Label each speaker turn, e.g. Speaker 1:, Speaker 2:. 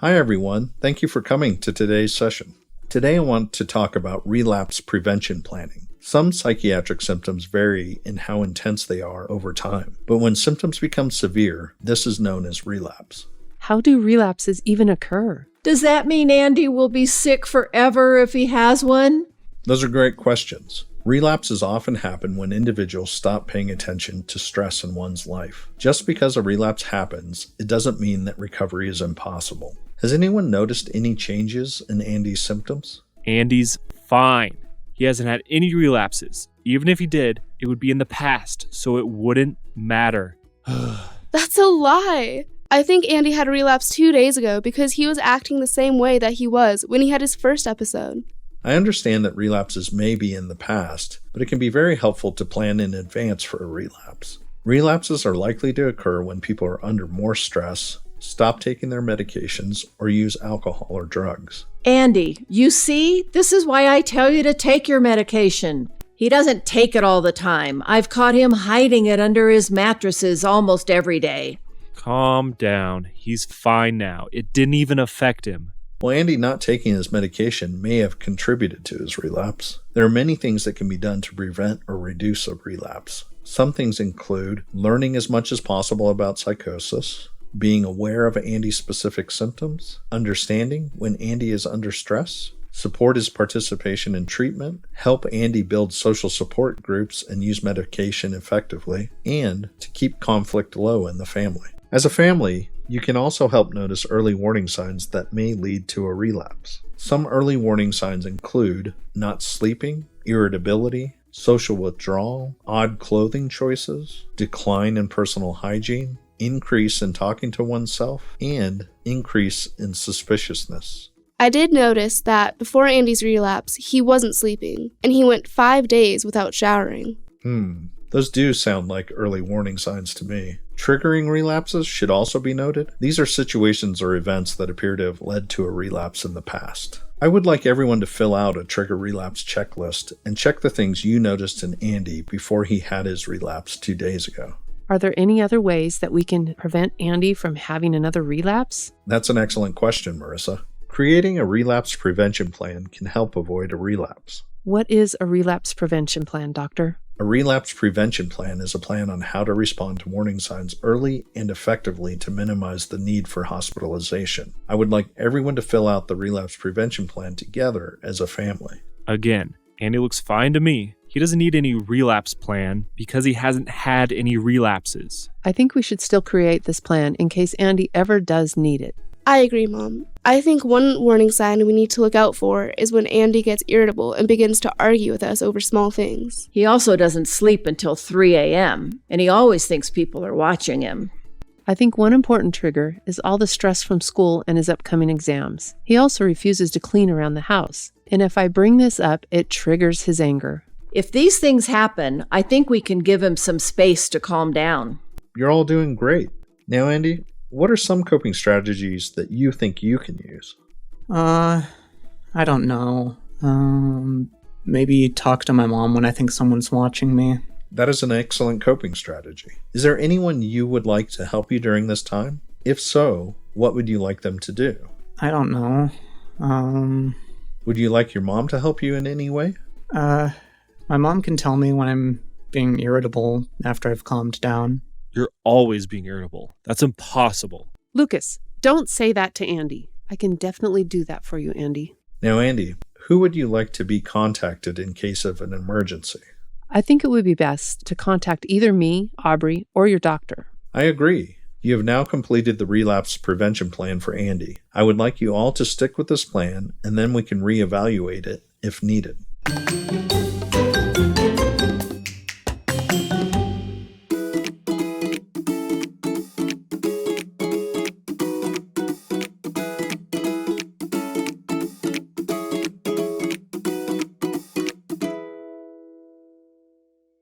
Speaker 1: Hi everyone, thank you for coming to today's session. Today I want to talk about relapse prevention planning. Some psychiatric symptoms vary in how intense they are over time, but when symptoms become severe, this is known as relapse.
Speaker 2: How do relapses even occur?
Speaker 3: Does that mean Andy will be sick forever if he has one?
Speaker 1: Those are great questions. Relapses often happen when individuals stop paying attention to stress in one's life. Just because a relapse happens, it doesn't mean that recovery is impossible. Has anyone noticed any changes in Andy's symptoms?
Speaker 4: Andy's fine. He hasn't had any relapses. Even if he did, it would be in the past, so it wouldn't matter.
Speaker 5: That's a lie. I think Andy had a relapse 2 days ago because he was acting the same way that he was when he had his first episode.
Speaker 1: I understand that relapses may be in the past, but it can be very helpful to plan in advance for a relapse. Relapses are likely to occur when people are under more stress, stop taking their medications, or use alcohol or drugs.
Speaker 3: Andy, you see? This is why I tell you to take your medication. He doesn't take it all the time. I've caught him hiding it under his mattresses almost every day.
Speaker 4: Calm down. He's fine now. It didn't even affect him.
Speaker 1: Well, Andy not taking his medication may have contributed to his relapse. There are many things that can be done to prevent or reduce a relapse. Some things include learning as much as possible about psychosis, being aware of Andy's specific symptoms, understanding when Andy is under stress, support his participation in treatment, help Andy build social support groups and use medication effectively, and to keep conflict low in the family. As a family, you can also help notice early warning signs that may lead to a relapse. Some early warning signs include not sleeping, irritability, social withdrawal, odd clothing choices, decline in personal hygiene, increase in talking to oneself, and increase in suspiciousness.
Speaker 5: I did notice that before Andy's relapse, he wasn't sleeping, and he went 5 days without showering.
Speaker 1: Those do sound like early warning signs to me. Triggering relapses should also be noted. These are situations or events that appear to have led to a relapse in the past. I would like everyone to fill out a trigger relapse checklist and check the things you noticed in Andy before he had his relapse 2 days ago.
Speaker 2: Are there any other ways that we can prevent Andy from having another relapse?
Speaker 1: That's an excellent question, Marissa. Creating a relapse prevention plan can help avoid a relapse.
Speaker 2: What is a relapse prevention plan, Doctor?
Speaker 1: A relapse prevention plan is a plan on how to respond to warning signs early and effectively to minimize the need for hospitalization. I would like everyone to fill out the relapse prevention plan together as a family.
Speaker 4: Again, Andy looks fine to me. He doesn't need any relapse plan because he hasn't had any relapses.
Speaker 2: I think we should still create this plan in case Andy ever does need it.
Speaker 5: I agree, Mom. I think one warning sign we need to look out for is when Andy gets irritable and begins to argue with us over small things.
Speaker 3: He also doesn't sleep until 3 a.m., and he always thinks people are watching him.
Speaker 2: I think one important trigger is all the stress from school and his upcoming exams. He also refuses to clean around the house, and if I bring this up, it triggers his anger.
Speaker 3: If these things happen, I think we can give him some space to calm down.
Speaker 1: You're all doing great. Now, Andy, what are some coping strategies that you think you can use?
Speaker 6: I don't know. Maybe talk to my mom when I think someone's watching me.
Speaker 1: That is an excellent coping strategy. Is there anyone you would like to help you during this time? If so, what would you like them to do?
Speaker 6: I don't know.
Speaker 1: Would you like your mom to help you in any way?
Speaker 6: My mom can tell me when I'm being irritable after I've calmed down.
Speaker 4: You're always being irritable. That's impossible.
Speaker 2: Lucas, don't say that to Andy. I can definitely do that for you, Andy.
Speaker 1: Now, Andy, who would you like to be contacted in case of an emergency?
Speaker 2: I think it would be best to contact either me, Aubrey, or your doctor.
Speaker 1: I agree. You have now completed the relapse prevention plan for Andy. I would like you all to stick with this plan, and then we can reevaluate it if needed.